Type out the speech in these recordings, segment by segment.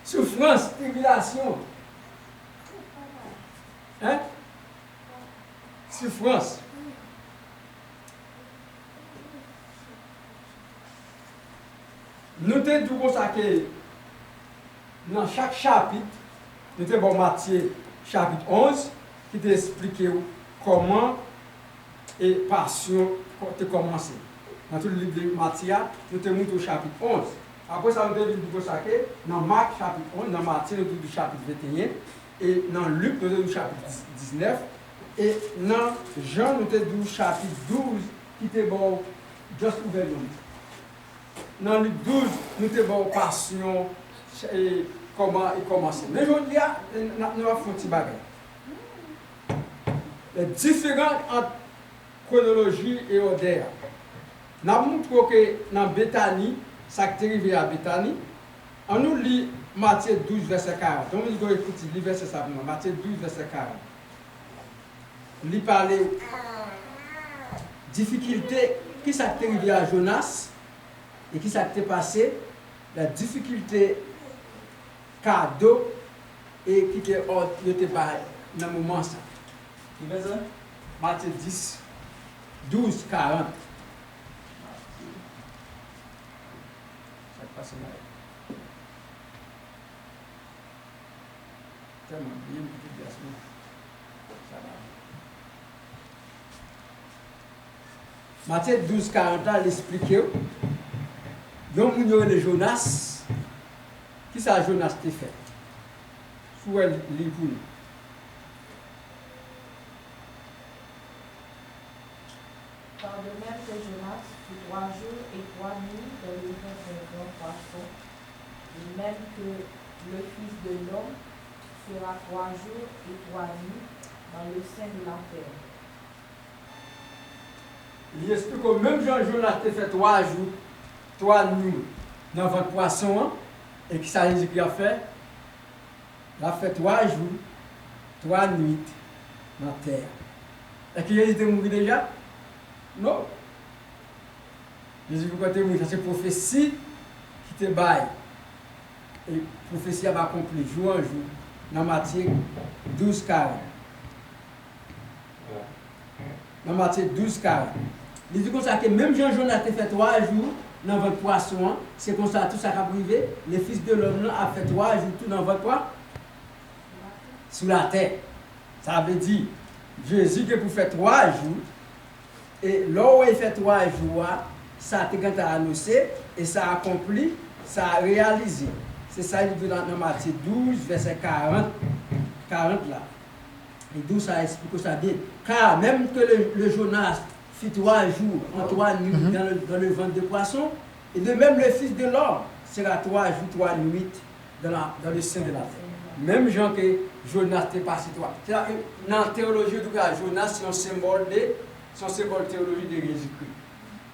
souffrance, tribulation. Hein? Souffrance. Nous te disons comme ça que dans chaque chapitre, nous te bon Matthieu chapitre 11 qui t'explique comment et passion te commencé. Dans tout le livre de Matthieu, nous te montrons au chapitre 11. Après ça, nous te disons comme ça que dans Marc chapitre 11, dans Matthieu, nous te disons chapitre 21, et dans Luc, nous te disons chapitre 19, et dans Jean, nous te disons chapitre 12 qui te bon juste ouvert. Dans Luc 12, nous te bon passion et comment il commence. Mais aujourd'hui, nous allons faire un petit bagage. Les différences entre chronologie et ordre. Nous montrons que dans Béthanie, ça qui est arrivé à Béthanie, on nous lit Matthieu 12, verset 40. On nous dit écoutez, le verset simplement. Matthieu 12, verset 40. Il parle de difficulté qui s'est arrivé à Jonas et qui s'est passé, la difficulté cadeau et qui était hors dans le moment ça. Matthieu 10, 12, 40. Ça passe là. Tellement bien, petite version. Ça va. Matthieu 12, 40, il explique. Donc, nous avons le Jonas. Qui ça Jonas t'a fait? Sous elle, l'époux. Par de même que Jonas fut 3 jours et 3 nuits dans le ventre d'un grand poisson, et même que le Fils de l'homme sera 3 jours et 3 nuits dans le sein de la terre. Il explique que même Jean-Jonas t'a fait 3 jours, 3 nuits dans votre poisson, et qui ça Jésus qui a fait? Il a fait 3 jours, 3 nuits dans la terre. Est-ce que Jésus était mort déjà? Non. Jésus vous mourir, c'est prophétie qui te baille. Et prophétie va accomplir jour en jour dans Matthieu 12, 40. Dans Matthieu 12, 40. Il dit comme ça que même Jean-Jonas a fait 3 jours dans votre poisson, c'est comme ça tout ça qui a privé. Le Fils de l'homme a fait 3 jours tout dans votre poisson. Sous la terre. Ça veut dire Jésus qui pour faire 3 jours. Et là où il fait 3 jours, ça a annoncé et ça a accompli, ça a réalisé. C'est ça il dit dans Matthieu 12, verset 40. 40 là. Et d'où ça explique ça dit. Car même que le Jonas fit 3 jours en 3 nuits dans le ventre de poisson, et de même le Fils de l'homme sera 3 jours, 3 nuits dans le sein de la terre. Même gens que Jonas n'est pas citoyen. Dans la théologie, Jonas c'est un symbole théologique de Jésus-Christ.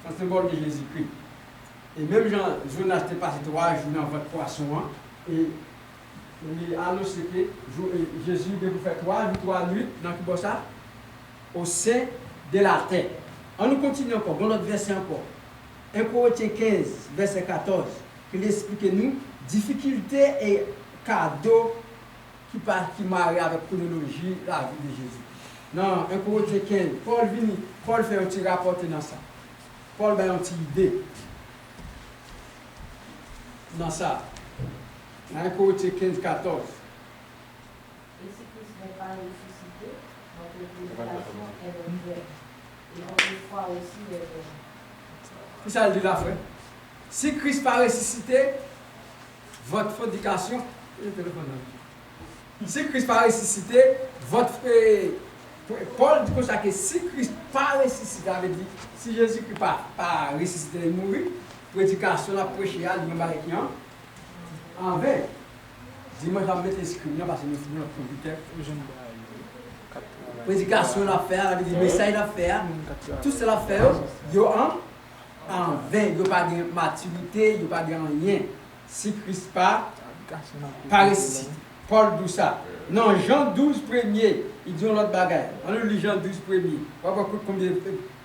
C'est un symbole de Jésus-Christ. Et même Jonas n'est pas 3 jours dans votre poisson. Et il a annoncé que Jésus devait faire 3 jours, 3 nuits dans ça, au sein de la terre. On nous continue encore, bon notre verset encore. 1 Corinthiens 15, verset 14, qui explique nous difficulté et cadeau qui marie avec chronologie la vie de Jésus. Non, 1 Corinthiens 15, Paul fait un petit rapport dans ça. Paul a une petite idée dans ça. 1 Corinthiens 15, 14. Et si Christ n'est pas ressuscité, notre prédication est vraie. Et notre foi aussi est vraie. Qui ça dit là, frère? Si Christ n'est pas ressuscité, votre prédication. Si Christ n'est pas ressuscité, votre. Paul dit comme ça que si Christ n'est pas ressuscité, ça veut dire si Jésus n'est pas ressuscité et mourir, prédication la prêcher à l'humanité en veille. Dis-moi, je vais mettre les scripts parce que nous sommes notre computer. Prédication l'affaire, le message l'affaire, tout ça l'affaire, il y a en veille, il n'y a pas de maturité, il n'y a pas de rien. Si Christ n'est pas ressuscité. Paul dit ça. Non, Jean 12 premier, il dit l'autre bagaille. On lit Jean 12 premier. On va voir combien de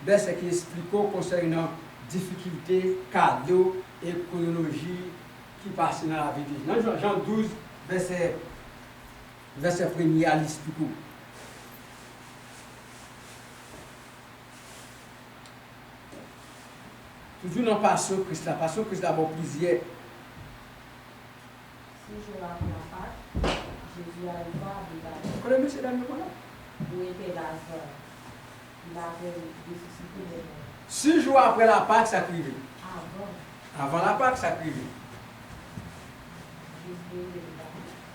versets qui expliquent concernant difficulté, cadeau et chronologie qui passe dans la vie de Jésus. Dans Jean 12, verset 1er à liste du coup. Toujours dans la passion Christ, la passion Christ d'abord plusieurs. 6 jours avant la Pâque, Jésus arriva à Béthanie. Vous connaissez monsieur dame là? Où était Lazare? Il avait ressuscité les morts. 6 jours après la Pâque, ça criait. Avant, Avant la Pâque, ça criait.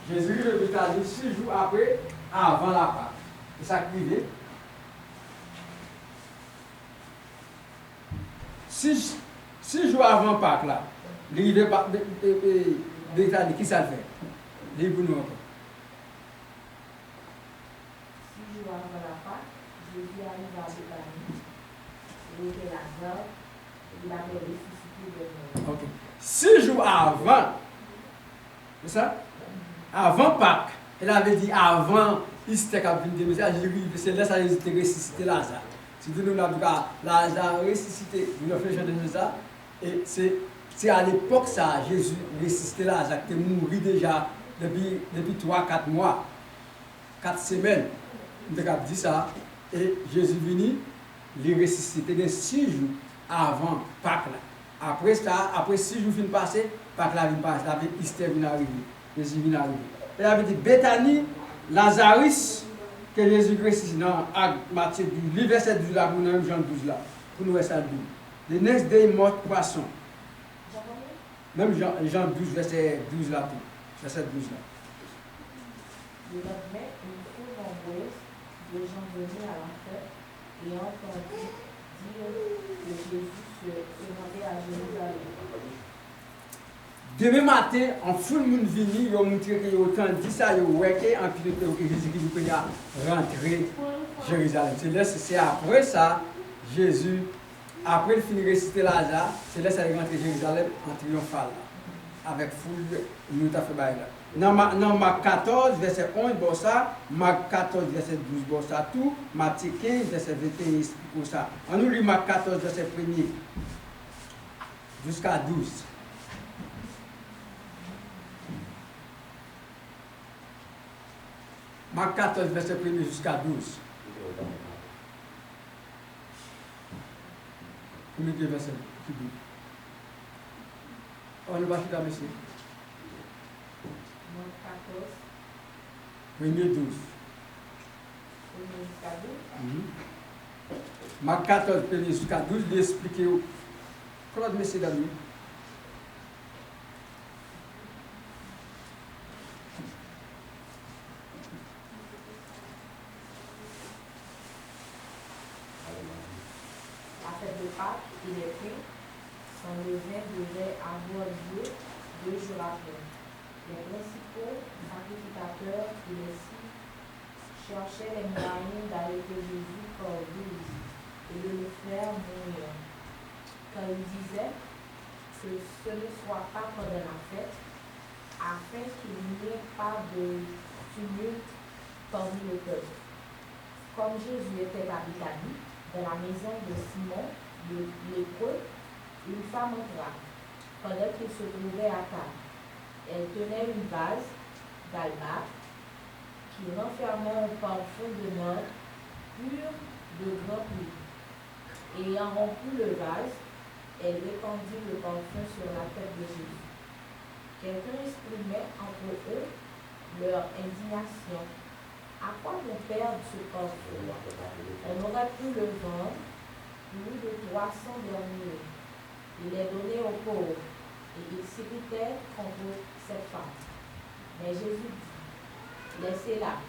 Jésus de Béthanie. Jésus de Béthanie, 6 jours après, avant la Pâque. Et ça criait. 6 jours avant Pâques, là, l'arrivée de Béthanie, qui ça le fait? Livre-nous encore. 6 jours avant la Pâque, Jésus arriva à Béthanie. Où était Lazare? Il avait ressuscité les morts. Ok. 6 jours avant, c'est ça? Avant Pâques, elle avait dit avant Easter qui a venu de Messias, c'est là ça a ressuscité Lazare. Si vous nous l'avez dit, Lazare ressuscité, vous l'avez fait de ça, et c'est à l'époque ça, Jésus ressuscité Lazare, qui est mort déjà depuis 3-4 mois, 4 semaines. On a dit ça, et Jésus venu, il ressuscité 6 jours avant Pâques. Après ça, après 6 jours fin passé, Pâques la vient passer, la Easter vient arriver. Jésus vient arriver. Elle avait dit Béthanie, Lazarus, que Jésus ressuscite dans Matthieu 12, verset 12 là, pour nous, Jean 12 là, pour nous, ça dit. The next day, mort poisson. Même Jean 12, verset 12 là, tout. Verset 12 là. Le lendemain, une foule nombreuse de gens venus à la fête et entendu dire que Jésus se rendait à Jérusalem. Demain matin, en foule de monde venu, ils ont montré qu'il y a autant dit ça, ils ont worké en plus de que Jésus peut rentrer à Jérusalem. C'est après ça, Jésus, après le fin de ressusciter Lazare, c'est là qu'il est rentré à Jérusalem en triomphal, avec foule de nous a fait bail là. Dans Marc 14, verset 11, bon ça, Marc 14, verset 12, bon ça, tout, Matthieu 15, verset 21, pour ça. On nous lit Marc 14, verset 1er jusqu'à 12. Marc 14, verset 1er jusqu'à 12. Combien de versets qui dit? On ne va pas faire monsieur. Marc 14, Premier 12. jusqu'à 12. Marc 14, premier jusqu'à 12, il explique où. Comment monsieur d'amis? Et les pains, son levain devait avoir lieu 2 jours après. Les principaux sacrificateurs et les six cherchaient les moyens d'arrêter Jésus par ruse et de le faire mourir. Car ils disaient que ce ne soit pas pendant la fête, afin qu'il n'y ait pas de tumulte parmi le peuple. Comme Jésus était à Béthanie, dans la maison de Simon, le lépreux, une femme entra, pendant qu'il se trouvait à table. Elle tenait une vase d'albâtre qui renfermait un parfum de myrrhe pur de grand prix. Ayant rompu le vase, elle répandit le parfum sur la tête de Jésus. Quelqu'un exprimait entre eux leur indignation. À quoi vont perdre ce parfum? On aurait pu le vendre plus de 300 deniers. Il est donné aux pauvres et il s'irritait contre cette femme. Mais Jésus dit, laissez-la.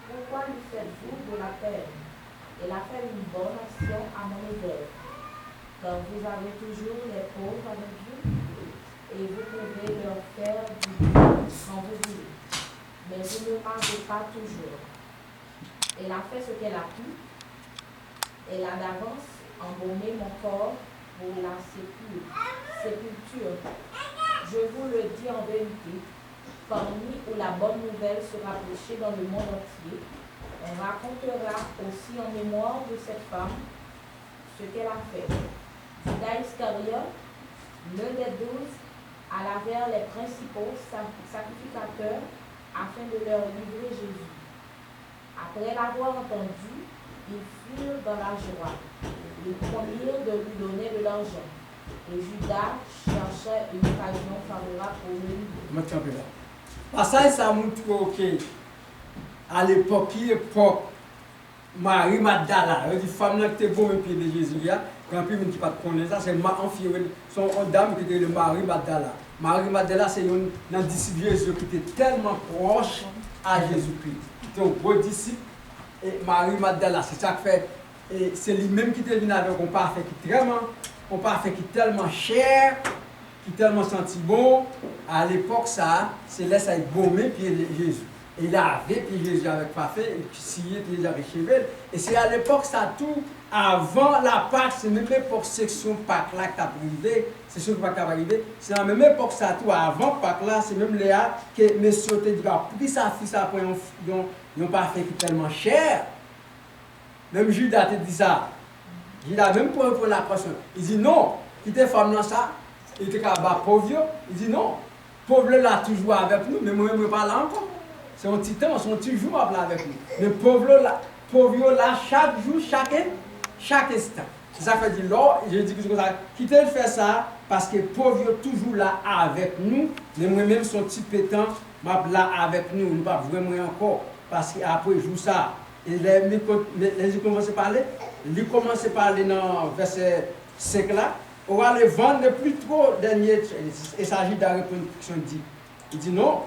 Pourquoi lui faites-vous de la peine? Elle a fait une bonne action à mon égard. Car vous avez toujours les pauvres avec vous et vous pouvez leur faire du bien quand vous voulez. Mais vous ne parlez pas toujours. Elle a fait ce qu'elle a pu. Elle a d'avance embaumé mon corps pour la sépulture. Je vous le dis en vérité, parmi où la bonne nouvelle sera prêchée dans le monde entier, on racontera aussi en mémoire de cette femme ce qu'elle a fait. Judas Iscariote, l'un des 12, vers les principaux sacrificateurs afin de leur livrer Jésus. Après l'avoir entendu, ils furent dans la joie. Ils promirent de lui donner de l'argent. Et Judas cherchait une occasion favorable pour le livrer. Passage ça montre que à l'époque, Marie Magdala, elle dit femme qui était bonne pied de Jésus, quand puis qui pas connaître ça, c'est son dame qui était le Marie Magdala. Marie Magdala c'est un disciple de Jésus qui était tellement proche à Jésus-Christ. C'était un gros disciple et Marie Magdala, c'est ça qui fait et c'est lui-même qui était venu avec un parfait qui est tellement cher, qui est tellement senti bon. À l'époque ça, c'est là ça être bon pied de Jésus. Et il avait puis Jésus avec parfait, et puis scié puis avec chevel. Et c'est à l'époque ça tout avant la Pâque, c'est même l'époque section Pâque là qui a arrivé, c'est sûr que Pâque a arrivé. C'est la même époque ça tout avant Pâque là, c'est même là que monsieur te dit puis ça fils après ils ont parfait qui est tellement cher. Même Judas te dit ça. Judas même pour la question. Il dit non, qui était femme dans ça, il était capable pauvre, il dit non. Pauvre là toujours avec nous, mais moi je pas là encore. C'est un petit temps, c'est un petit jour avec nous. Mais pauvre là, chaque jour, chaque instant. C'est ça que je dis là, je dis que c'est ça. Quitter faire ça, parce que pauvre toujours là avec nous. Mais moi-même, son petit pétant, là avec nous. Nous ne pas vraiment encore. Parce qu'après, je joue ça. Et les commencent à parler. Ils commencent à parler dans le verset 5 là. On va les vendre le plus trop dernier. Il s'agit de la réponse dit. Il dit non.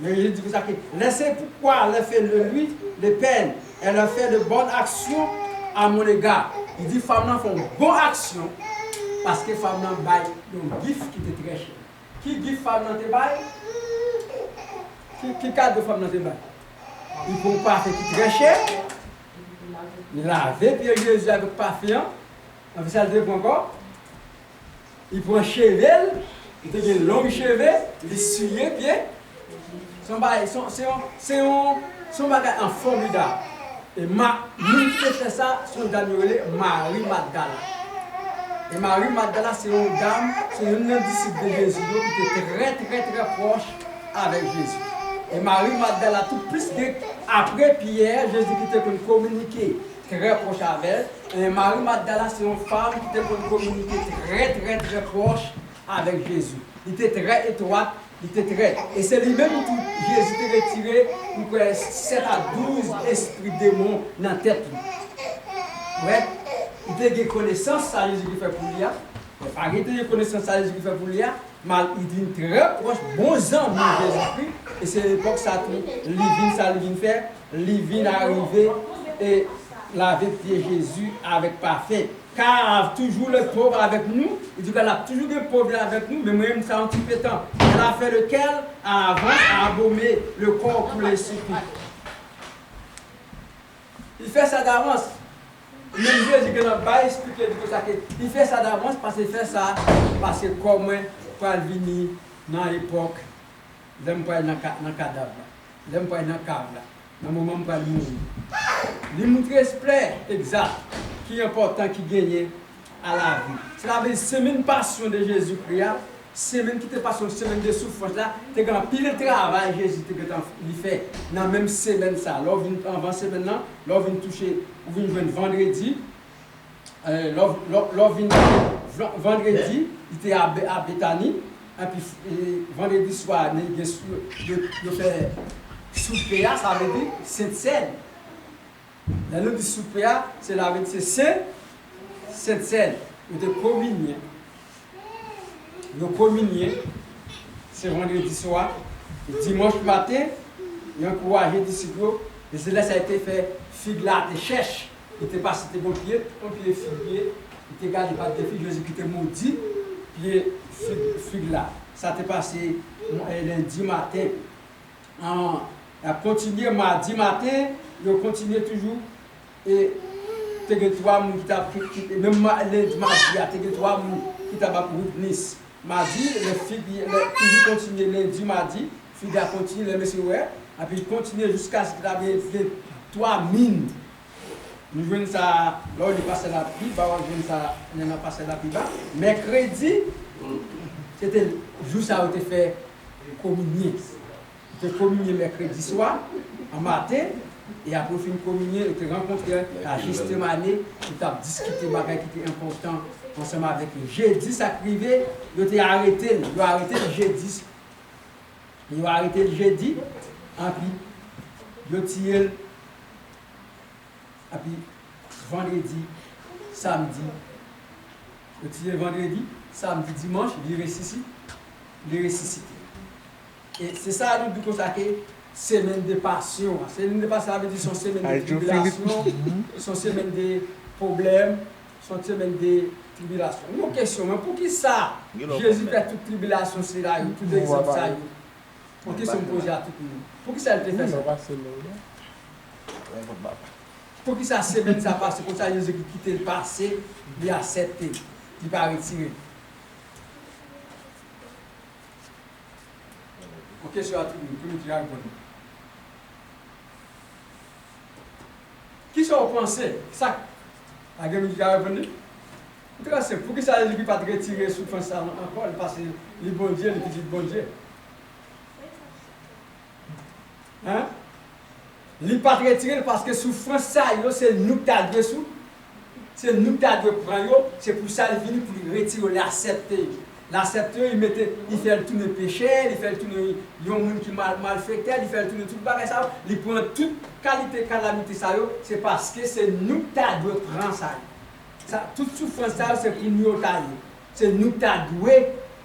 Mais il dit ça que laissez pourquoi elle fait de lui de peine. Elle a fait de bonnes actions à mon égard. Il dit femme n'a fait une bonne action parce que femme n'a bail un gift qui était très cher. Qui gift femme n'a te bail? Qui cadre de femme n'a te bail? Il faut pas faire qui très cher. Il laver Pierre Jésus avec parfum. On fait ça le deuxième encore. Il prend chevel, il a des longs cheveux, il suit pied. Son bagage en formidable. Et nous qui fait ça, son dame Marie Magdala. Et Marie Magdala, c'est une dame, c'est une disciple de Jésus qui était très proche avec Jésus. Et Marie Magdala, tout plus que après Pierre, Jésus qui était pour communiquer très proche avec elle. Et Marie Magdala, c'est une femme qui était pour communiquer très proche avec Jésus. Il était très étroite. Il était très. Et c'est lui-même qui Jésus t'a retiré pour 7 à 12 esprits démons dans la tête. Ouais. Il a des connaissances, ça Jésus qui fait pour lui. Il a des connaissances, ça Jésus qui fait pour lui. Mais il dit très proche, bons amis de Jésus-Christ. Et c'est l'époque ça tout. Livine fait. Livine arrivé et laver pied Jésus avec parfait. Car toujours le pauvre avec nous, il dit qu'elle a toujours des pauvres avec nous, mais moi-même c'est un petit peu temps. Elle a fait lequel? Avant à embaumer le corps pour les suppliques. Il fait ça d'avance. Même Jésus qui n'a pas expliqué ça. Il fait ça d'avance parce qu'il fait ça parce que comme moi, quand il vient dans l'époque, je n'aime pas dans le cadavre, je n'aime pas dans le câble, dans le moment où il mourir. Il montre l'esprit exact. Qui est important qui gagne à la vie. C'est la semaine passion de Jésus-Christ, semaine qui te passe une semaine de souffrance là, tu as pile de travail Jésus il fait dans la même semaine ça. Là avant semaine là, là vient toucher, vous venez vendredi, vendredi, il était à Bethanie, et puis vendredi soir, il fait souper, ça veut dire Sainte-Seine. La note du souper, c'est la veille, c'est Sainte Seine. Il est communié. Le communié, c'est vendredi soir. Dimanche matin, il a encouragé les disciples. Et c'est là que ça a été fait. Figue là, tu cherches. Il était passé tes bons pieds, ton pied figuier. Il était gardé par des figues, Jésus qui était maudit. Pied figue là. Ça t'est passé lundi matin. Il a continué mardi matin. Il continue toujours et tu as 3 personnes qui t'a même lundi mardi, tu as 3 personnes qui t'a pour Nice. Mardi, le fille toujours continue lundi mardi, fille a continué le monsieur ouais, et puis il continue jusqu'à ce qu'il ait 3 mines. Nous jouons ça, là on est passé la pluie, on a passé la pluie. Mercredi, c'était jour ça a été fait communier. Il a communié mercredi soir, en matin, et après fin communier, il a rencontré à Gestemane, il a discuté de choses qui étaient importantes ensemble avec lui. Jeudi, ça privé, il a arrêté le jeudi. Il a arrêté le jeudi, et puis il a tiré, et puis vendredi, samedi, il a tiré vendredi, samedi, dimanche, il ressuscité. Et c'est ça, nous devons consacrer semaine de passion. Semaine de passion, ça veut dire son semaine de tribulation, son semaine de problèmes, son semaine de tribulation. Une question, mais pour qui ça, Jésus fait toute tribulation, c'est là, tout exemple ça. Une question posée à tout le monde. Pour qui ça il fait ça? Pour qui ça semaine ça passe? Pour ça Jésus qui quitte le passé, il a accepté, il va retirer. Une question à tout le monde, pour nous dire répondre. Qui sont pensés? Ça, la gueule qui a répondu. En tout cas, c'est pour qui ça Jésus qui pas retirer souffrance encore, parce que les bons dieux, les petits bons dieux. Hein? Il n'est pas retiré parce que souffrance, ça, c'est nous qui avons sous. C'est nous qui avons pris. C'est pour ça qu'il vient pour retirer, l'accepter. L'accepter, il fait le tourner péché, il fait le tourner les gens qui mal fait, il fait le tourner tout le bagage, il prend toute qualité, calamité, c'est parce que c'est nous qui avons pris ça. Toute souffrance, c'est pour nous tailler. C'est nous qui avons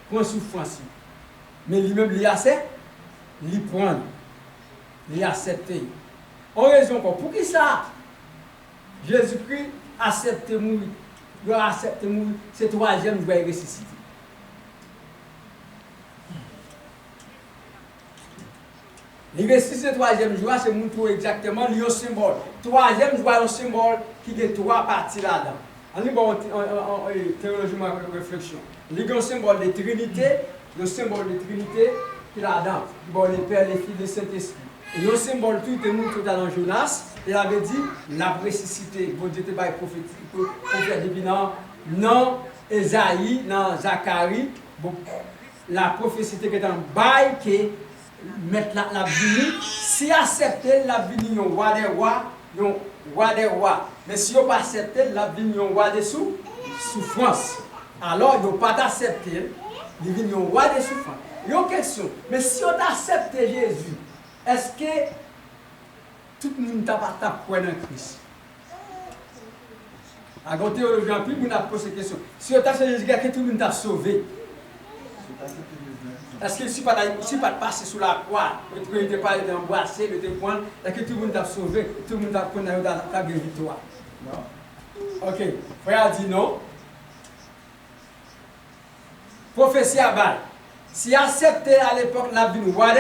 prendre souffrance. Mais lui-même, il accepte, il prend. Il accepte. En raison quoi? Pour qui ça? Jésus-Christ accepte mourir. Il accepte mourir. C'est troisième jour il ressuscite. Il ressuscite le troisième jour, c'est montrer exactement le symbole. Troisième jour, un symbole qui a trois parties là-dedans. On a une théologie de réflexion. Il y a un symbole de Trinité, le symbole de Trinité qui est là-dedans. Bon, les Pères, les Fils, le Saint-Esprit. Et le symbole tout est montré dans Jonas. Il avait dit, la ressuscité. Bon Dieu te baille prophète divin. Non, Esaïe, non, Zacharie. Bon, la prophétie qui est dans bail qui mettre la vie. Si accepter la vie, on roi des rois, on roi des rois. Mais si on pas accepter la vie, on roi des souffrances. Alors, on pas accepter, la vie, on roi des souffrances. Il y a une question. Mais si on accepte Jésus, est-ce que tout le monde n'a pas croire dans Christ? À côté de l'aujourd'hui, on a posé cette question. Si on accepte Jésus, est-ce que tout le monde t'a sauvé? Est-ce que si pas passé sous la croix, il n'était pas embrassé, il était point, est-ce que tout le monde t'a sauvé? Tout le monde t'a pris dans ta victoire? Non. Ok. Frère a dit non. Prophétie à balle. Si accepté à l'époque la vie, roi.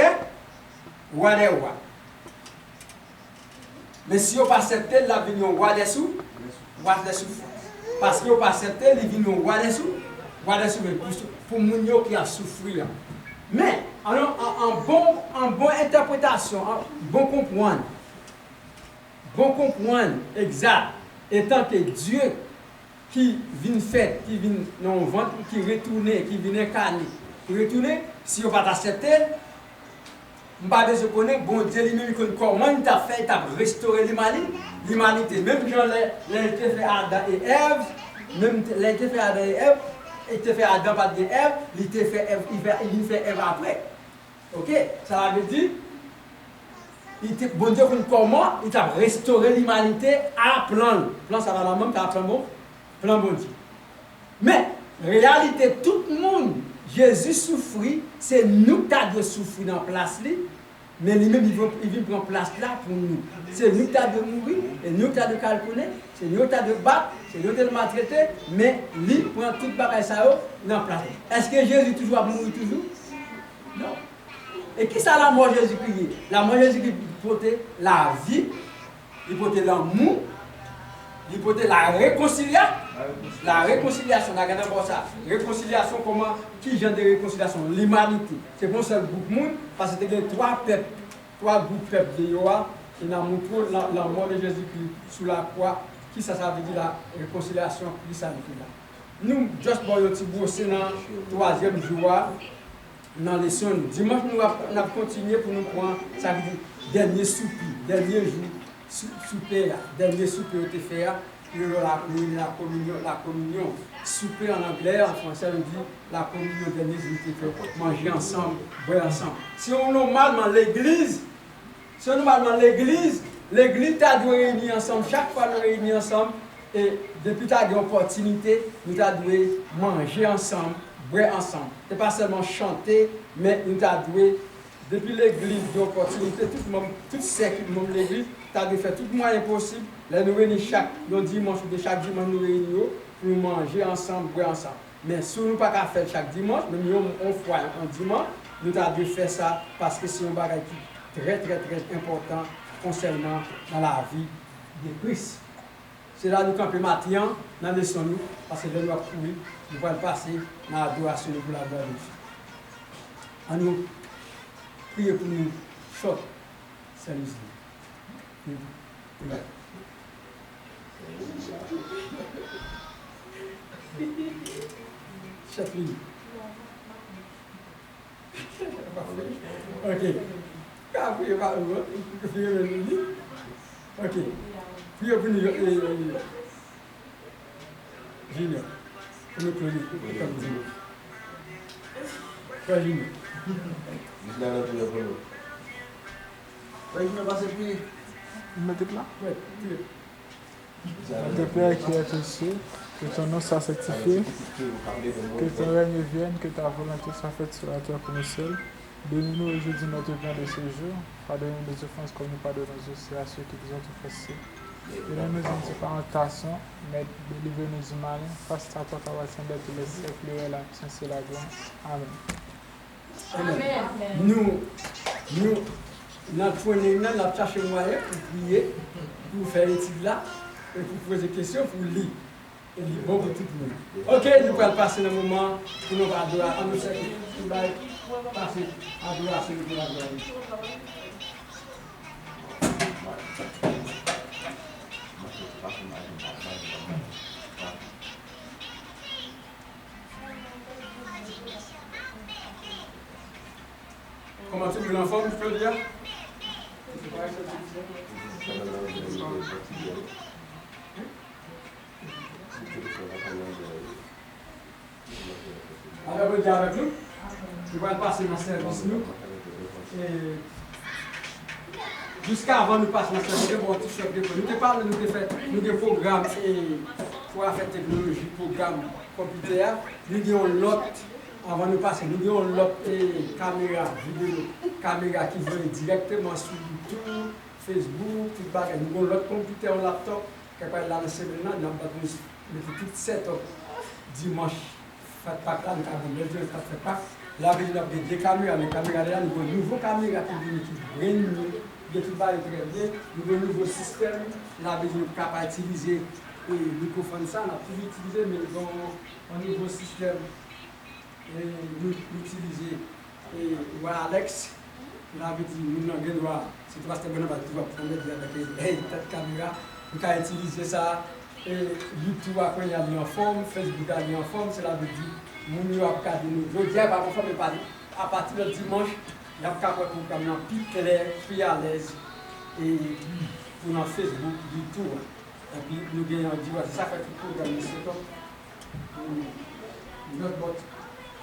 Mais si on pas accepté la vie, roi des sous, parce qu'on pas accepté la vie, roi des sous, pour les gens qui a souffert. Mais en bonne interprétation, bon comprendre exact, étant que Dieu qui vient faire, qui vient dans le ventre, qui retourne, qui vient incarner, qui retourne, si on va accepter, on va se connaître, bon Dieu lui-même, comment il t'a fait, il t'a restauré l'humanité. Même quand il a fait Adam et Ève, même il a fait Adam et Ève, il t'a fait Adam par Ève, il t'a fait Ève, il fait Ève après. Ok? Ça veut dire, bon Dieu, comment il t'a restauré l'humanité à plan. Plan, ça va la même, à plan bon Dieu. Mais, réalité, tout le monde, Jésus souffrit, c'est nous qui avons souffert dans la place, mais lui-même, il vient prendre place là pour nous. C'est nous qui avons mourir, et nous qui avons calculé, c'est nous qui avons battre, c'est nous qui avons maltraité, mais lui prend tout le bagage dans la place. Est-ce que Jésus toujours a mourir toujours? Non. Et qui ça la mort Jésus-Christ? La mort Jésus-Christ portait la vie, il portait l'amour, il portait la réconciliation. La réconciliation, on a regardé pour ça. Réconciliation, comment? Qui genre de réconciliation? L'humanité. C'est pour ça le groupe monde, parce que il y a trois groupes peuples de Yoa qui ont montré la mort de Jésus-Christ sous la croix. Qui ça veut dire la réconciliation? Qui ça veut dire là? Nous, juste pour le petit bourse dans le troisième jour, dans les leçons. Dimanche, nous avons continué pour nous prendre, ça veut dire, dernier soupir, dernier jour, souper, dernier souper au fait, la communion. Souper en anglais, en français, on dit la communion, dernier jour, fait manger ensemble, boire ensemble. Si on est normalement l'église, l'église t'a dû réunir ensemble, chaque fois nous réunir ensemble, et depuis tu as une opportunité, nous dû manger ensemble, boire ensemble. Ce n'est pas seulement chanter, mais nous dû, depuis l'église, d'opportunité, tout ce qui monte l'église, tu as dû faire tout le moyen possible, là nous réunir chaque dimanche, chaque dimanche nous réunir pour manger ensemble, boire ensemble. Mais si nous ne pouvons pas faire chaque dimanche, mais nous on fois un dimanche, nous avons dû faire ça parce que c'est un bagage très important concernant dans la vie de Christ. C'est là nous camper matin dans les leçons, parce que nous allons passer dans l'adoration pour la gloire de Dieu. À nous prier pour nous, choc, Saint-Louis. Chatley. Ok. Ok. Priez pour nous, Junior. Pour nous prier, comme Junior. Frère Junior. Frère Junior, passez prier. Mettez là. Oui, priez. Notre Père qui est aux cieux, que ton nom soit sanctifié, que ton règne vienne, que ta volonté soit faite sur la terre comme au ciel. Donne-nous aujourd'hui notre pain de ce jour. Pardonne-nous nos offenses comme nous pardonnons aussi à ceux qui nous ont offensés. Et ne nous indique pas en tentation, mais délivre-nous du mal. Face à toi, ta de tous les siècles, et la puissance et la gloire. Amen. Amen. Nous, notre foyer, nous avons cherché moyen pour prier, pour faire l'étude là, et pour poser des questions, pour lire. Et lire bon pour tout le monde. Ok, nous allons passer le moment pour nous adorer. On nous sait que nous allons passer à adoration pour la gloire. Comment tu veux l'enfant, tu peux le dire? Alors, vous dire avec nous. Nous allons passer dans le service. Jusqu'à avant de passer dans le service, nous avons des programmes pour faire technologie, programme computer. Nous avons l'autre. Avant de passer, nous avons l'autre caméra, vidéo, caméra qui vient directement sur YouTube, Facebook, tout bagage. Nous avons l'autre computer, un laptop, qui est là dans le semaine, nous avons tout setup dimanche. Faites pas là, nous avons le Dieu, fait pas. Là, nous avons des caméras, les caméras là, nous avons une nouvelle caméra qui vient, qui tout va très bien. Nous avons un nouveau système, là, nous sommes capables d'utiliser le microphone, ça, on a pu l'utiliser, mais nous avons un nouveau système. Et nous utilisons voilà Alex, là veut dire nous n'avons pas droit, si tu vas te prendre tu vas prendre avec cette caméra, nous avons utilisé ça et YouTube après il y a mis en forme, Facebook a mis en forme, cela veut dire nous nous avons regardé nous, je dis pas conforme mais à partir de dimanche, il y a un capable pour caméra plus clair, plus à l'aise et pour dans Facebook, YouTube et puis nous gagnons dit c'est ça fait tout le programme c'est top. Notre bot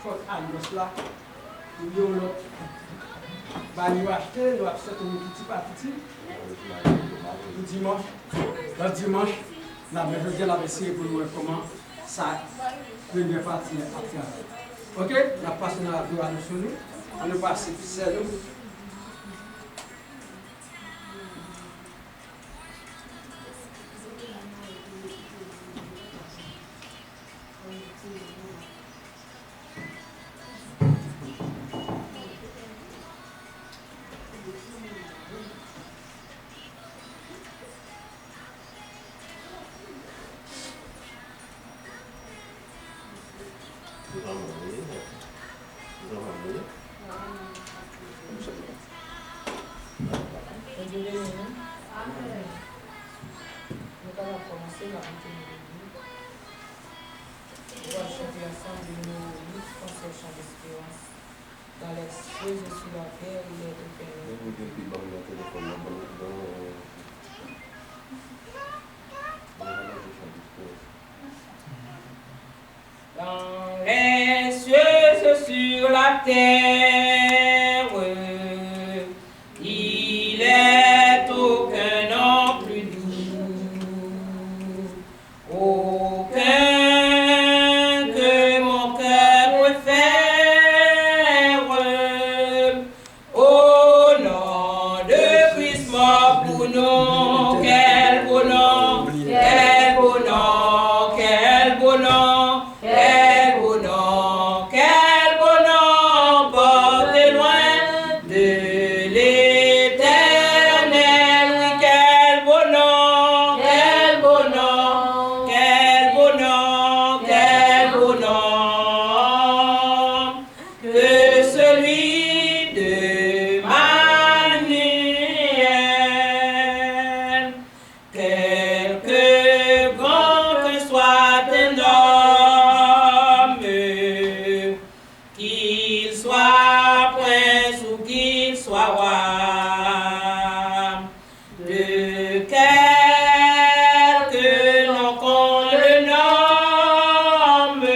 Fort Agnos là, nous avons l'autre. Nous acheter, nous avons petit par petit. Le dimanche, je vais la essayer pour nous voir comment ça, première partie après. Ok, on a passé dans la gloire sur nous. On a passé c'est nous. dans les cieux et sur la terre, il est dans les cieux et sur la terre, il est aucun nom plus doux, aucun que mon cœur préfère. Au nom de Christ mort pour nous, quel beau nom, quel beau nom, quel beau nom, quel beau nom, quel beau nom, porté loin de l'éternel. Oui, quel beau nom, quel beau nom, quel beau nom, quel beau nom, que celui de Manuel. Quelque grand que soit un homme, qu'il soit prince ou qu'il soit roi, de quelque nom qu'on le nomme,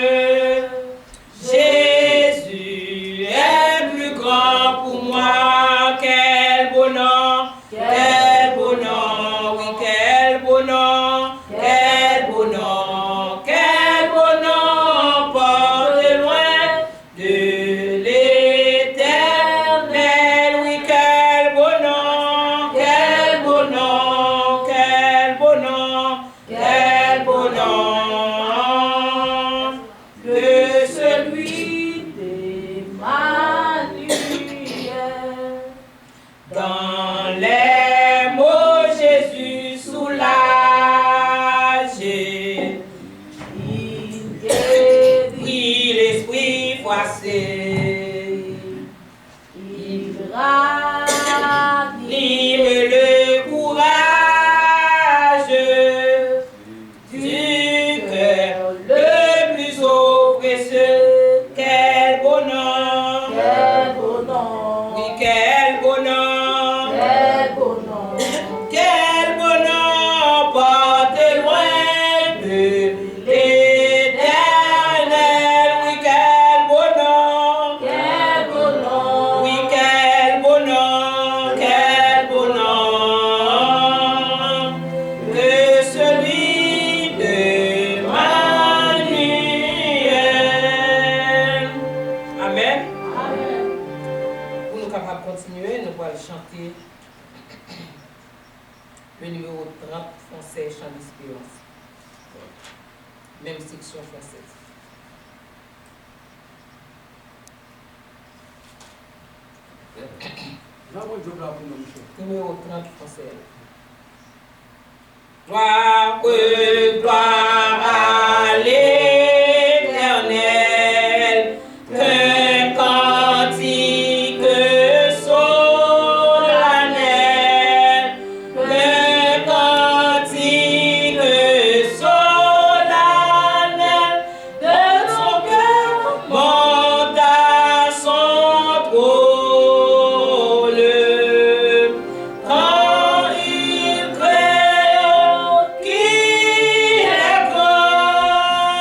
Jésus est plus grand pour moi. Quel beau nom, quel beau nom, oui, quel beau nom, quel beau nom, quel beau nom, porte loin de l'éternel. Oui, quel beau nom, quel beau nom, quel beau nom, quel beau nom, que celui d'Emmanuel. Dans les mots Jésus soulage, il guérit l'esprit froissé, il ranime le courage du cœur le plus oppressé. Quel beau nom, quel beau nom, oui, quel beau nom, quel beau nom, quel beau nom, porte loin de l'éternel. Oui, quel beau nom, oui, quel beau nom, quel beau nom, que celui de Manuel. Amen. Pour nous capables de continuer, nous allons chanter le numéro 30 français, chant d'espérance. Même section française. Numéro 30 français. Gloire, gloire à l'Éternel, qu'un cantique solennel, qu'un cantique solennel, de son cœur monte à son trône. Quand il crée qu'il est grand,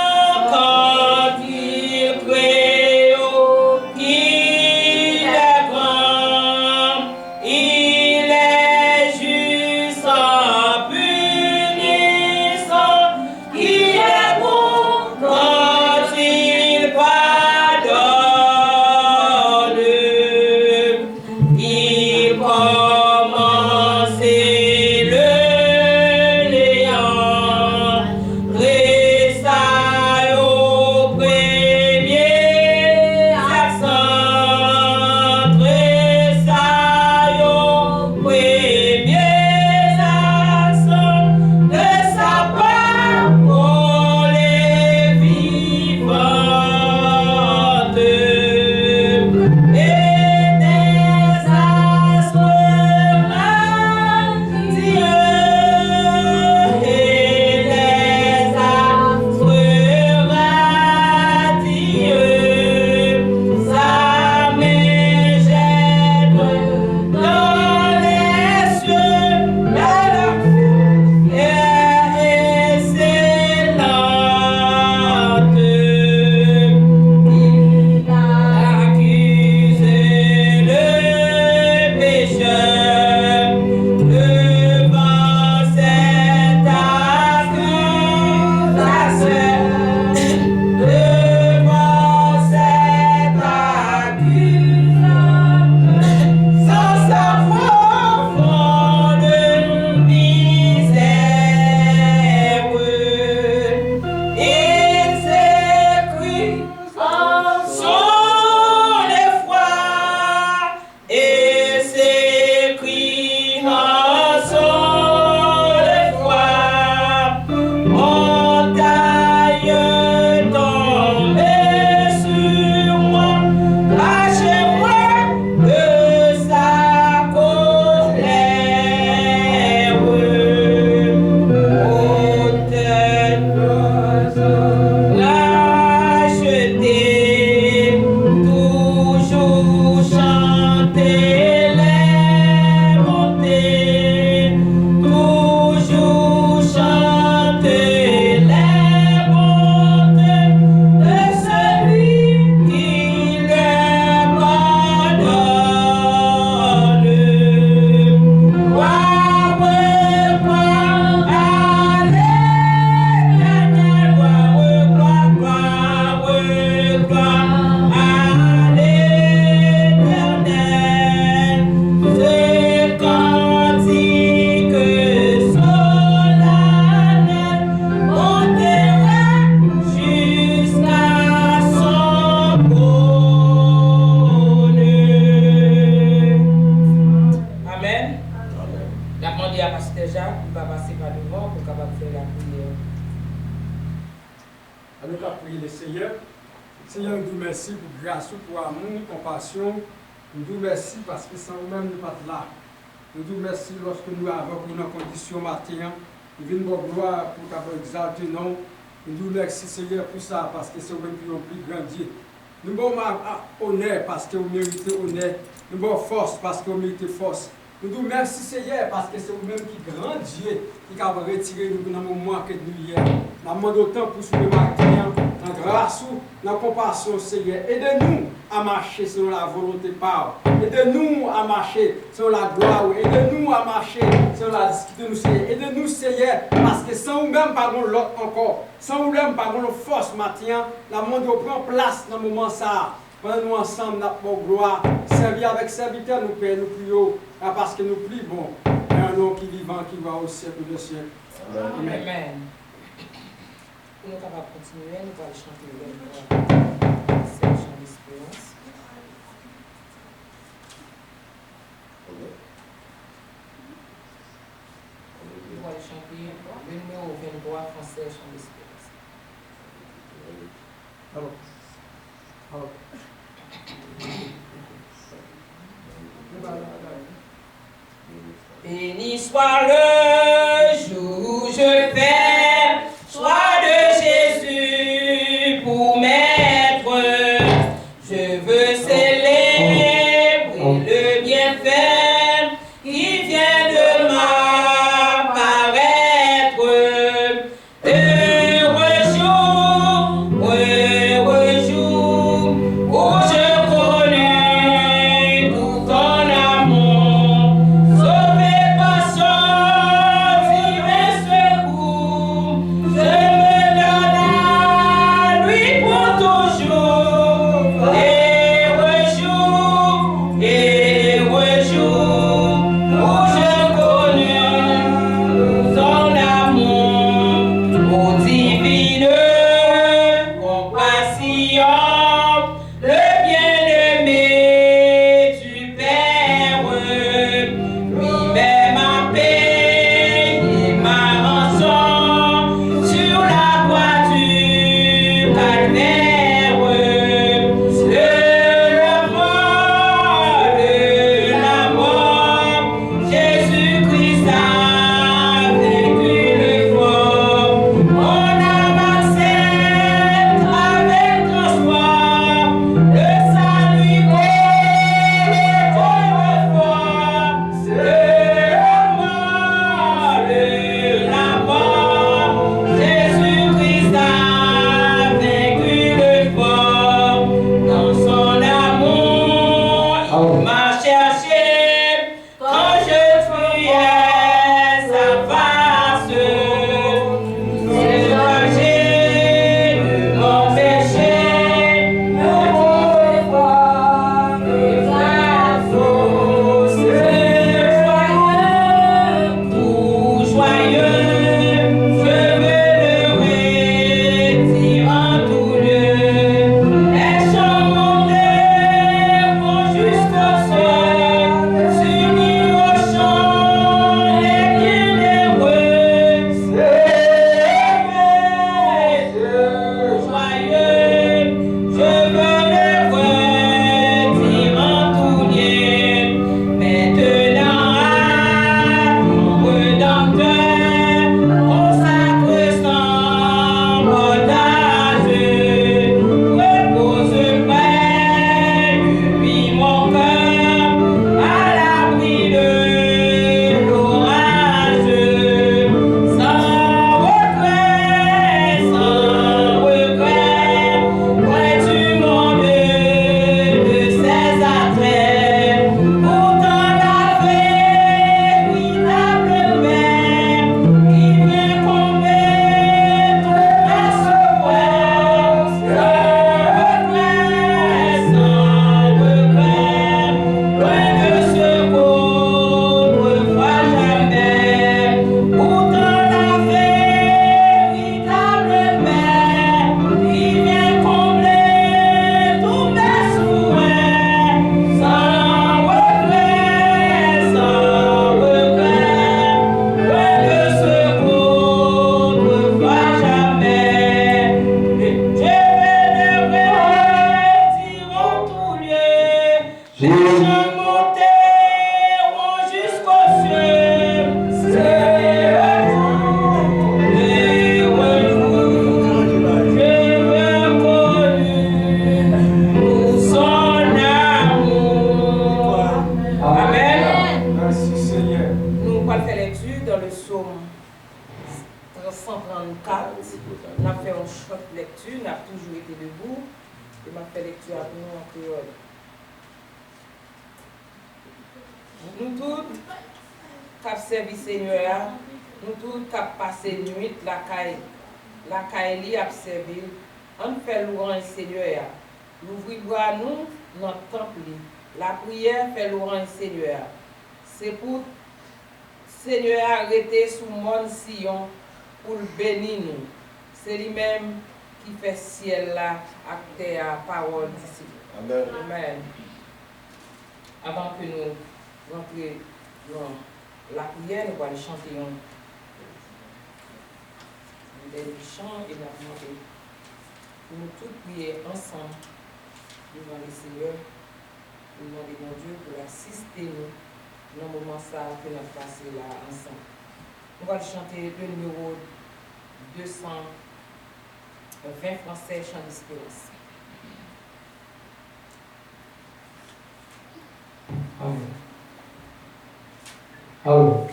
demander à Pasteur Jacques, il va passer par devant pour capable faire la prière. Alors, on va prier le Seigneur. Seigneur, nous vous remercions pour grâce, pour amour, compassion. Nous vous remercions parce que sans vous-même, nous ne sommes pas là. Nous vous remercions lorsque nous avons une condition matin. Nous venons de gloire pour capable exalter non. Nous vous remercions, Seigneur, pour ça, parce que c'est vous-même qui nous plus grandir. Nous avons honneur parce que vous méritez honneur. Nous avons force parce que vous méritez force. Nous vous remercions, Seigneur, parce que c'est vous-même qui grand Dieu qui a retiré nous dans le moment que nous hier. Nous demandons autant pour ce matin, en grâce, en compassion, Seigneur. Aidez-nous à marcher selon la volonté par. Aidez-nous à marcher selon la gloire. Aidez-nous à marcher selon la discipline, nous, Seigneur. Aidez-nous, Seigneur, parce que sans vous-même, pas l'autre encore. Sans vous-même, pas nos force matin. La monde prend place dans le moment ça. Pendant nous ensemble, notre gloire, servir avec serviteur, nous payons, nous prions, parce que nous prions, bon, et un nom qui vivant, qui va au siècle des siècles. Amen. Nous sommes capables de continuer, nous allons chanter le c'est le chant d'espérance. Nous allons chanter le numéro 23 français, chant d'espérance. Alors. Béni soit le jour où je fais choix de Jésus pour maître. Je veux célébrer le bienfait qui vient de m'apparaître. Heureux jour où je connais tout ton amour. Sauvé par son psaume 134. On a fait un short lecture, on a toujours été debout. Et on a fait lecture avec nous en créole. Nous tous, qui servi Seigneur, nous tous qui passé nuit la caille li a servi, on fait louange Seigneur. L'ouvrir nous notre temple. La prière fait louange Seigneur. C'est pour Seigneur arrêter sous mon sillon pour le bénir nous. C'est lui-même qui fait ciel là à terre parole d'ici. Amen. Amen. Avant que nous entrions dans la prière, nous allons chanter un chant et la demandé pour nous tous prier ensemble devant le Seigneur. Nous demandons mon Dieu pour assister nous dans le moment ça que nous avons passé là ensemble. On va chanter le numéro 220 français, chant d'espérance. Amen. Allô.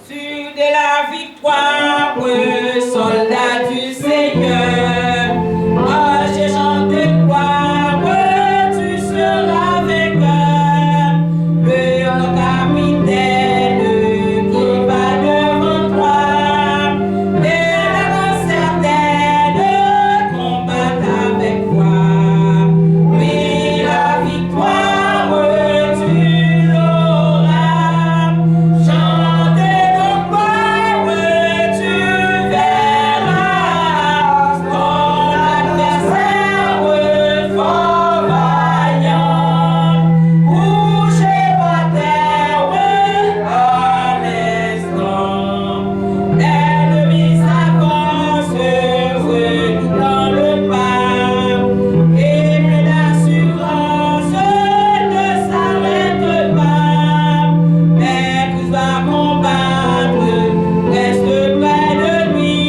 Sur de la victoire, soldat du Seigneur, moi j'ai chanté gloire, tu seras vainqueur, le capitaine qui va devant toi, et la grande certaine combattre avec toi. Oui, la victoire, tu l'auras. Chantez de gloire, tu verras ton adversaire fort vaillant, couché par terre à l'instant. L'ennemi s'avance, redoublant le pas, et plein d'assurance ne s'arrête pas. Mais Christ va combattre, reste près de lui,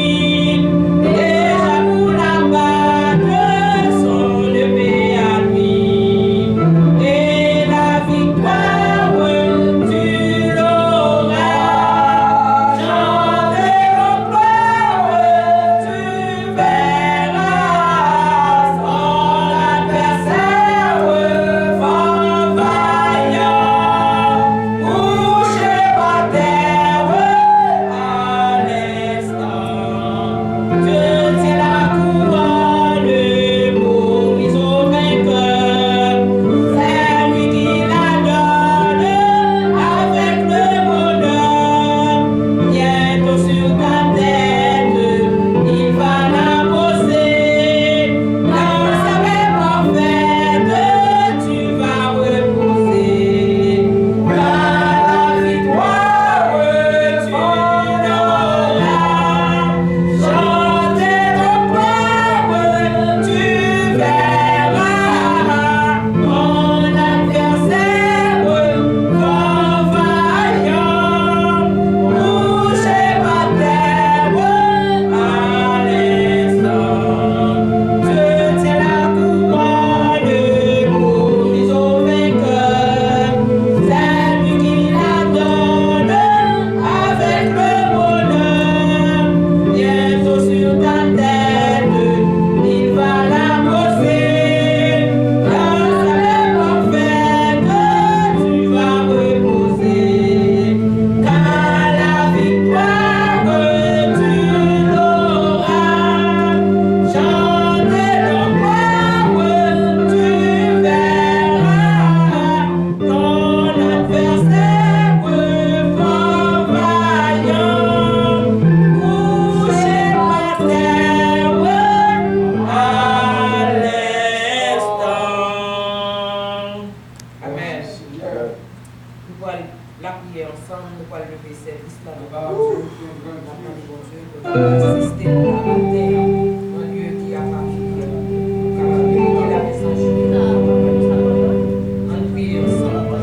déjà pour l'abattre, son épée à lui. Et la victoire, tu l'auras. Chantez de gloire, tu verras son adversaire fort vaillant, couché par terre à l'instant. Dieu tient la couronne pour mise au vainqueur. C'est lui qui la donne avec le bonheur. Bientôt sur ta tête, il va la poser. Dans sa paix parfaite, tu vas reposer. Car la victoire, tu l'auras. Chantez de gloire, tu verras ton adversaire fort vaillant, couché par terre à l'instant. Dieu tient la couronne pour mise au vainqueur. C'est lui qui la donne avec le bonheur. Bientôt sur ta tête, il va la poser. Dans sa paix parfaite, tu vas reposer. Car la victoire, tu l'auras. Chantez de gloire, tu verras ton adversaire fort vaillant, couché par terre à l'instant. Amen. Nous allons la prier ensemble, nous allons lever service là. Nous allons assister à la terre, un lieu qui a parlé, qui a la messagerie. On prie ensemble.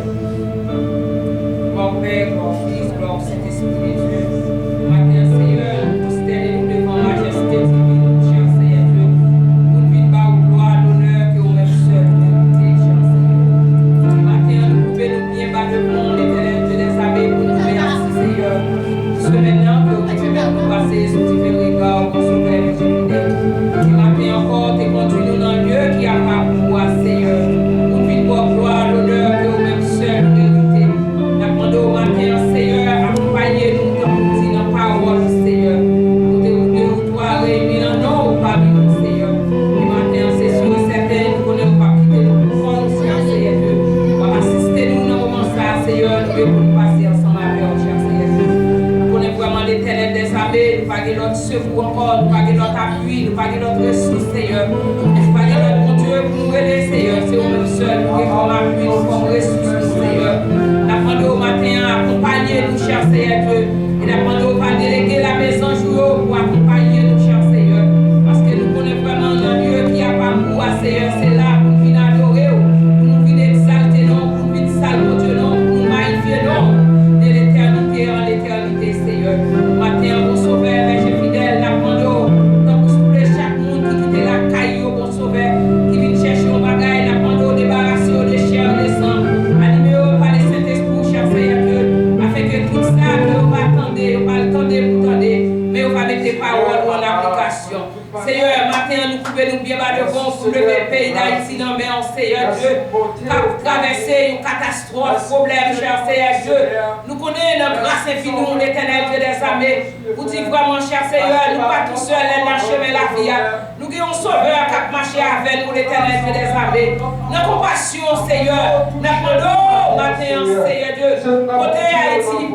matin, Seigneur Dieu, qu'a traversé une catastrophe, problème, cher Seigneur Dieu. Nous connaissons notre grâce infinie, l'Éternel Dieu des armées. Vous dites vraiment, cher Seigneur, nous pas tout seuls dans le chemin la vie. Nous avons un sauveur qui a marché avec nous, l'Éternel Dieu des armées. Notre compassion, Seigneur, nous demandons matin, Seigneur Dieu, côté Haïti,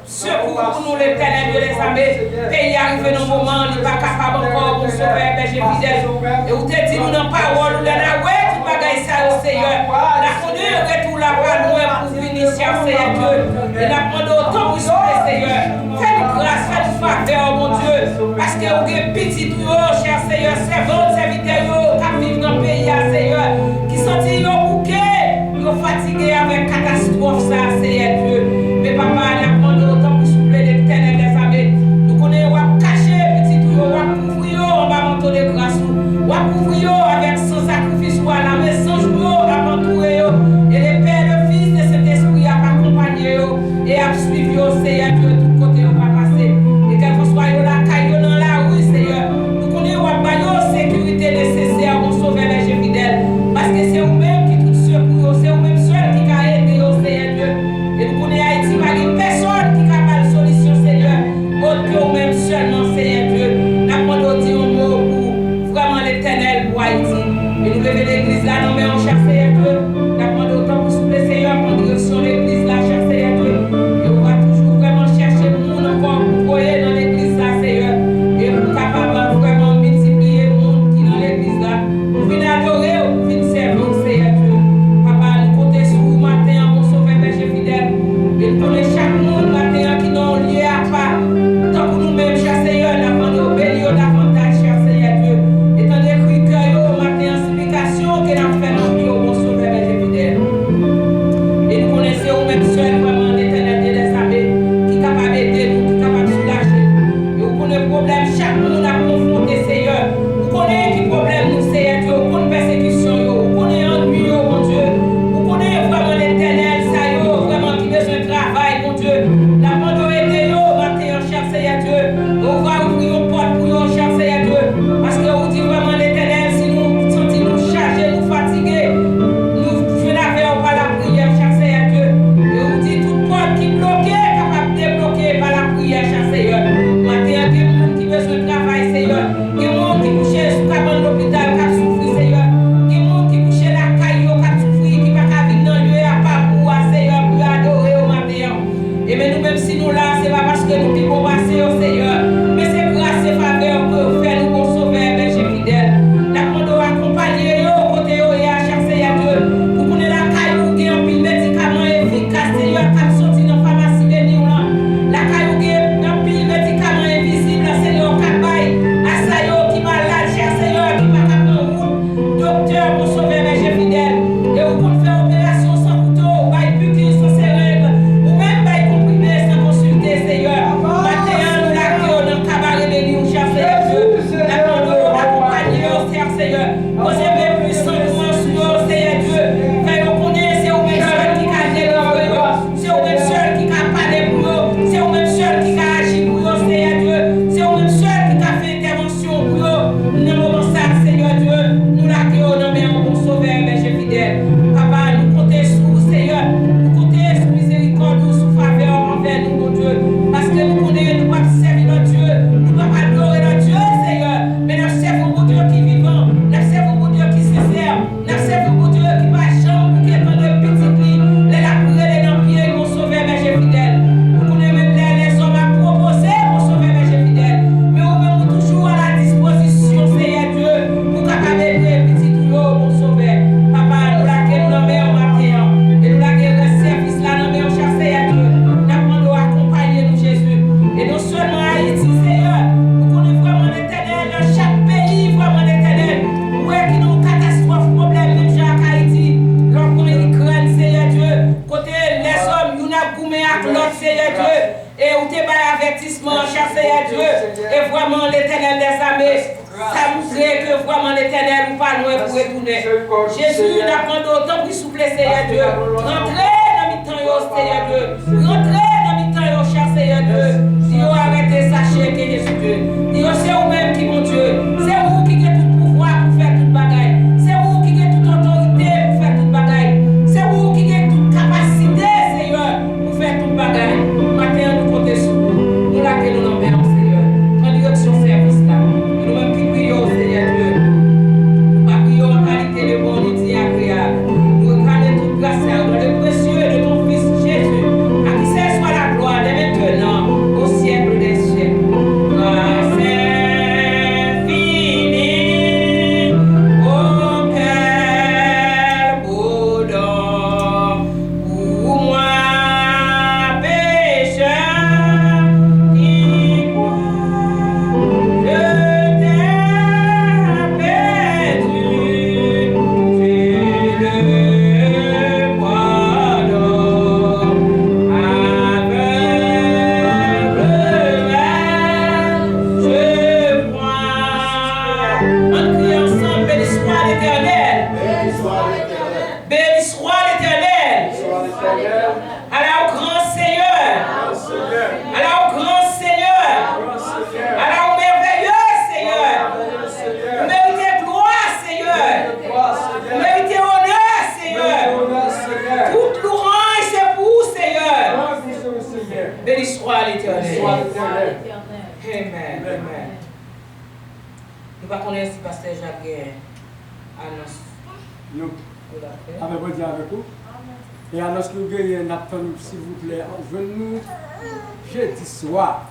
secours pour nous, l'Éternel Dieu des armées. Pays arrivé dans le moment, il n'est pas capable encore pour sauver, berger fidèle. Et vous te dites, nous dans parole, nous avons tout bagaille ça au Seigneur. La conduite retour là pas loin pour finir, cher Seigneur Dieu. Et nous demandons autant pour sauver, Seigneur. Fais-nous grâce, fais-nous faveur, mon Dieu. Parce que vous avez petit cher Seigneur, servants, serviteurs, qui vivent dans le pays, Seigneur, qui sont bouquets, ils sont fatigués avec catastrophe, ça, Seigneur Dieu. Mais papa, nous demandons autant pour souffler l'Éternel des armées. Nous connaissons, on va cacher petit tuyau, on va couvrir, on va monter de grâce, on va couvrir avec son sacrifice ou à la maison, on va entourer, et les pères, le fils de cet esprit à accompagner et à suivre, Seigneur Dieu, de tout côté, on va passer. Et quel que soit la caille dans la rue, Seigneur, nous connaissons la sécurité nécessaire pour sauver les gens fidèles. Parce que c'est vous-même qui tout secours, c'est vous-même seul qui a aidé, Seigneur Dieu. Et nous connaissons Haïti, pas une personne qui a pas de solution, Seigneur, autre que vous-même seulement, Seigneur Dieu. Nous avons dit un mot pour vraiment l'Éternel pour Haïti. Et nous levons l'église là, nous mettons cher Seigneur Dieu. Nous avons autant pour souffler, Seigneur, en direction de l'église là, cher Seigneur Dieu. Et on va toujours vraiment chercher le monde encore pour voyer dans l'église là, Seigneur. Et pour capable vraiment multiplier le monde qui est dans l'église là. Pour venir adorer, pour venir servir, Seigneur Dieu. Papa, nous comptons sur vous matin, mon sauveur, berger fidèle. Et nous connaissons chaque monde matin qui n'a lieu à part. Tant que nous-mêmes, cher Seigneur, nous avons obéi davantage, cher Seigneur Dieu. Étant décrit que nous matin en supplication que nous faisons dans vie, mon sauveur, berger fidèle. Et nous connaissons vous-même seul, vraiment, l'Éternel des armées, qui est capable d'aider nous, qui est capable de soulager. Et vous connaissez le problème, chaque monde a confronté, Seigneur. Vous connaissez qui problème nous, Seigneur Dieu. Vous connaissez persécution, vous connaissez ennui, mon Dieu. Vous connaissez vraiment l'Éternel, ça, vraiment qui besoin de travail, mon Dieu. La bande aidé, matin, cher Seigneur Dieu. On va ouvrir une porte pour nous, cher Seigneur Dieu. Parce que vous dites vraiment l'Éternel, si nous sentons nous chargés, nous fatigués, nous venons avec par la prière, cher Seigneur Dieu. Et vous dites toute porte qui est bloquée, capable de débloquer par la prière, cher Seigneur. Matin, il y a des gens qui besoin de travail, Seigneur. Il y a des gens qui couchent sous cabane de l'hôpital, qui souffrent, Seigneur. Il y a des gens qui couchent la caille, qui souffrent, qui ne peuvent pas venir dans le lieu à part pour Seigneur, pour adorer au matin. Et bien nous, même si nous là, ce n'est pas parce que nous qui pouvons passer au Seigneur, mais c'est grâce et faveur que vous faites nous pour sauver, berger fidèle. La demande accompagner au côté et à chaque Seigneur Dieu. Vous connaissez la caille, vous avez un pile médicament efficace, Seigneur, qui a sorti dans la pharmacie de Lyon. La caille, vous avez un pile médicament invisible, Seigneur, qui baille à ça, qui malade, cher Seigneur, qui va capter en route. Docteur pour sauver, berger fidèle. Et vous pouvez faire opération sans couteau, baille piqûre sans seringue, ou même baille comprimé sans consulter, Seigneur. Matin, nous l'accueillons dans le cabaret de Lyon, cher Seigneur Dieu. Nous accompagner, cher Seigneur. Vous avez puissamment sur Seigneur Dieu. Faites vous connaître, c'est vous-même seul qui a délivré, c'est vous-même seul qui a parlé pour vous, c'est vous-même seul qui a agi pour vous, Seigneur Dieu. C'est vous-même seul qui a fait intervention pour vous. Dans le moment ça, Seigneur Dieu, nous l'accueillons dans mes bon sauveur, berger fidèle. Papa, nous comptons sur vous, Seigneur. Nous comptons sur miséricorde, sur faveur envers nous, mon Dieu. Parce que nous connaissons, nous ne pouvons pas servir notre Dieu. Nous ne pouvons pas adorer notre Dieu, Seigneur. Mais nous servons mon Dieu qui est vivant. Nous servons mon Dieu qui est sincère. Nous servons mon Dieu qui va chambre, qui est dans le petit lit. Les laprés, les lampiers, mon sauveur, berger fidèle. Nous connaissons même les hommes à proposer, mon sauveur, berger fidèle. Mais nous-mêmes, toujours à la disposition, Seigneur Dieu, pour capable de petit tuyau, mon sauveur. Papa, nous l'accueillons dans le matin. Et nous l'accueillons le service là dans le cher Seigneur Dieu. Nous demandons accompagner nous, Jésus. Et non seulement Haïti, Seigneur, nous connaissons vraiment l'Éternel dans chaque pays, vraiment l'Éternel. Où est-ce qu'il y a une catastrophe, problème, même Jacques Haïti, l'homme Ukraine, Seigneur Dieu. Côté les hommes, nous avons goumé avec l'autre, Seigneur Dieu. Et où t'es pas avertissement, cher Seigneur Dieu. Et vraiment l'Éternel des armées. Ça nous crée que vraiment l'Éternel ou pas loin pour retourner. Jésus n'a pas d'autant plus souple, Seigneur Dieu. Rentrez dans le temps, Seigneur Dieu. Rentrez dans le temps, cher Seigneur Dieu. Si vous arrêtez, sachez que Jésus Dieu. C'est vous-même qui, mon Dieu. C'est vous qui avez tout pouvoir pour faire toute bagaille. C'est vous qui avez toute autorité pas connaître si pasteur Jacques annonce. Nous, Pour la faire. avec vous dire avec vous. Et alors, ce que vous gagnez, Nathan, s'il vous plaît, venez-nous jeudi soir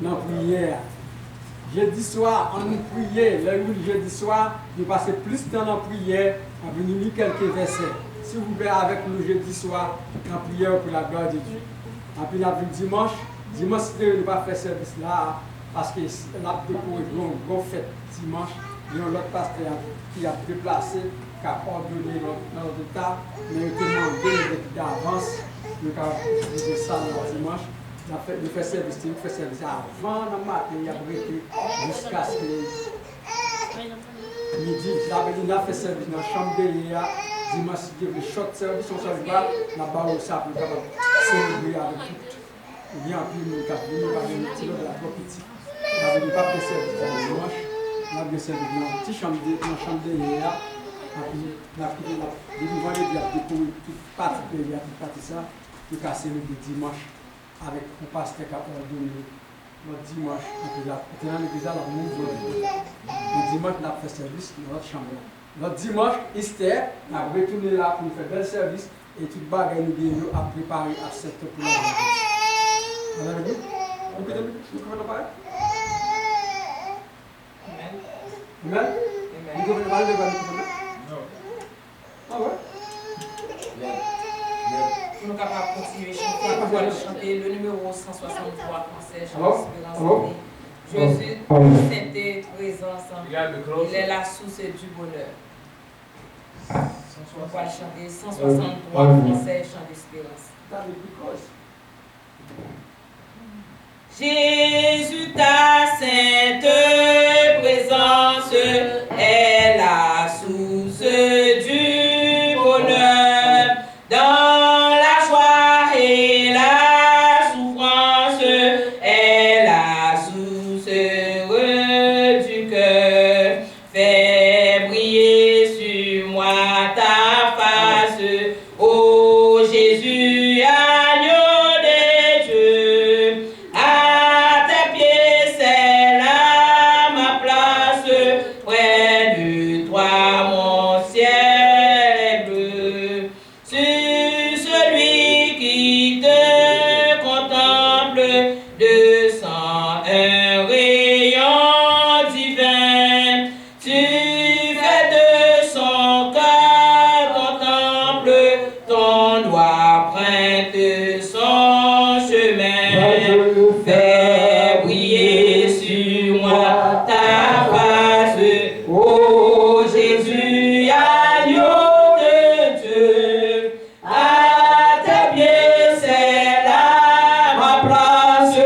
dans la prière. Jeudi soir, on nous priait. Le jeudi soir, nous passons plus de temps dans la prière, on va nous lire quelques versets. S'il vous plaît, avec nous jeudi soir, dans la prière pour la gloire de Dieu. Et puis, dimanche, si on ne pas faire service là, parce que la décoré une grande fête dimanche, il y a un autre pasteur qui a déplacé, qui a ordonné notre état, mais il a demandé d'avance, nous avons fait ça le dimanche. Il fait service avant le matin, il a arrêté jusqu'à ce que midi. Il a fait service dans la chambre de l'IA. Dimanche, il y a eu short service, on s'en va, là-bas au sable, pour célébrer avec tout. Il y a un peu de petit de la petite. Il y a pas de service dimanche. Il y a des services dans la petite chambre de l'IA. Il a découvert toute partie de l'IA, toute partie ça, pour casser le dimanche. Avec un pasteur qui a ordonné le dimanche, dans l'église, la mouvement. Le dimanche, on a fait service dans notre chambre. Le dimanche, Esther a retourné là pour faire bel service et tout le bagage nous a préparé à 7 heures pour la journée. Vous avez vu? Vous pouvez en parler? Amen. Amen? Vous pouvez parler de quoi? Non. Ah ouais? Nous sommes capables de continuer à chanter le numéro 163, Français, Jean-Espérance. Jésus, sainteté, présence, il est la source du bonheur. On va le chanter 163, Français, Chant d'espérance. Jésus, ta sainte présence est la source du bonheur. Dans la joie et la souffrance est la source du cœur. Fais briller sur moi ta face, ô Jésus, agneau de Dieu. À tes pieds, c'est là ma place, près de toi, mon ciel est bleu. Sur celui qui te contemple, descend un rayon divin. Tu fais de son cœur ton temple, ton doigt pointe son chemin. Fais briller sur moi ta face, ô Jésus, agneau de Dieu. À tes pieds, c'est là ma place,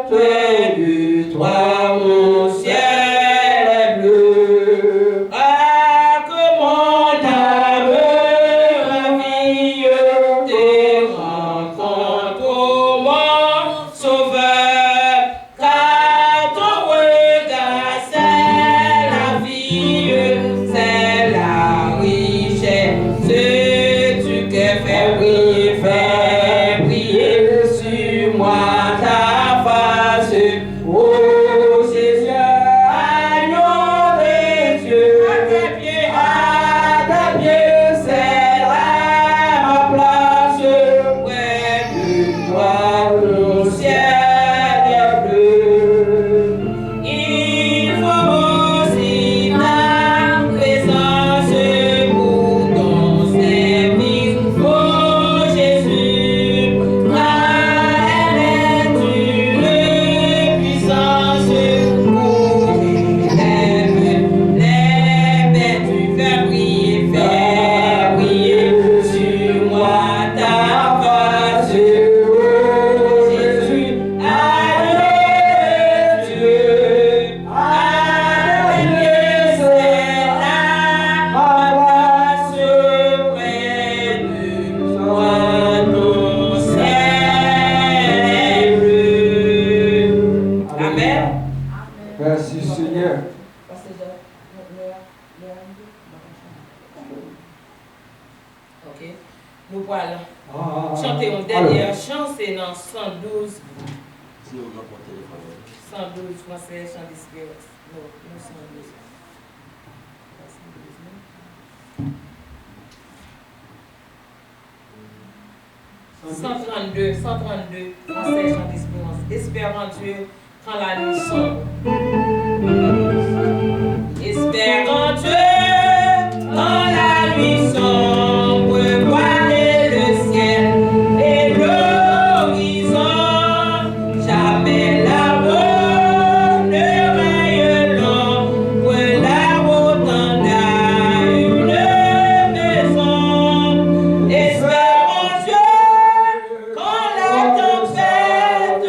près de toi, mon ciel est bleu. Ah, que mon âme ravie tes rencontres, ô mon sauveur, car ton regard, c'est la vie, c'est la richesse du cœur. Fais briller sur moi ta face, ô Jésus, agneau de Dieu. À tes pieds, c'est là ma place, près de toi, mon ciel est bleu. Il faut aussi ta présence pour ton service, ô Jésus. Elle est d'une puissance pour élève les bêtes. Tu fais briller sur moi ta face, ô Jésus, agneau de Dieu. À tes pieds, c'est là ma place, près de toi, ton ciel est bleu. Amen. Merci Seigneur. Ok. Nous voilà. Chanter une dernière chant, c'est dans 112. Si on a mon téléphone. 112 français, chant d'espérance. Non, non 112. 132 français, chant d'espérance. Espère en Dieu quand la nuit sombre. Espère en Dieu quand la nuit sombre, voiler le ciel et l'horizon. Jamais là-haut ne raye l'ombre, là-haut t'en a une maison. Espère en Dieu quand la tempête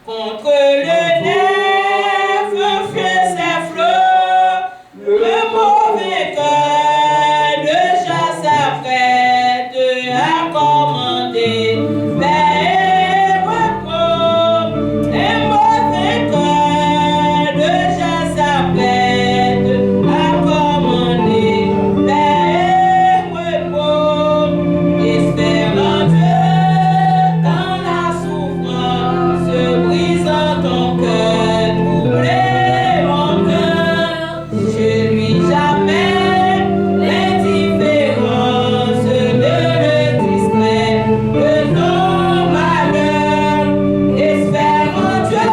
contre le nef fait ses flots, le mauvais cœur déjà s'apprête à commander paix et repos. Le mauvais cœur déjà s'apprête à commander paix et repos. Espère en Dieu quand la souffrance se brise en ton cœur, troublé mon cœur. Je lui jamais l'indifférence de le distrait de ton malheur. Espère en Dieu,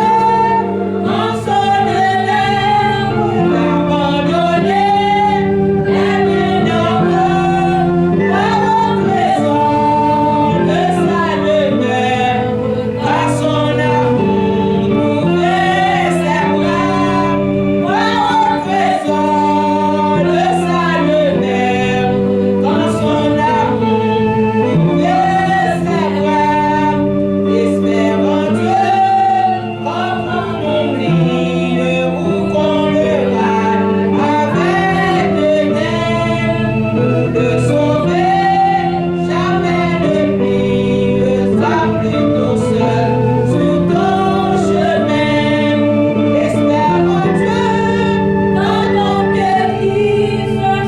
console-le, l'abandonner, aimer d'encore, par votre raison, le salut demeure, par son amour, trouver ses bras, par votre raison, le salut demeure, par son amour, trouver ses bras. Espère en Dieu, comme on oublie ou qu'on le rate avec le sauver, jamais ne plie, sois plutôt seul sur ton chemin. Espère en Dieu, quand on périt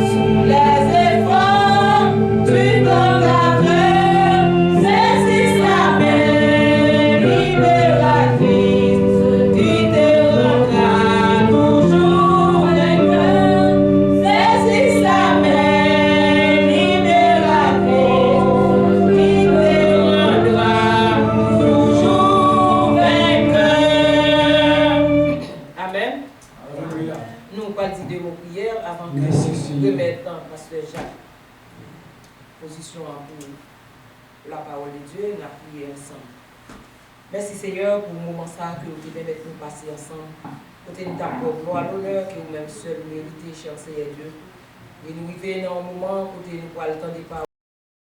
sous les efforts, tu t'engages, saisis sa main libératrice, tu te rendras toujours vainqueur. Saisis sa main libératrice, qui te rendra toujours vainqueur. Amen. Alléluia. Nous pas dire de mots prières avant que Merci, nous Seigneur. remettons Pasteur Jacques position pour la parole de Dieu, nous prier ensemble. Merci Seigneur pour le moment ça que vous devez mettre nous passer ensemble. Côté nous t'apporter gloire, l'honneur que vous-même seul méritez, cher Seigneur Dieu. Et nous vivons dans un moment côté nous pour le temps des paroles.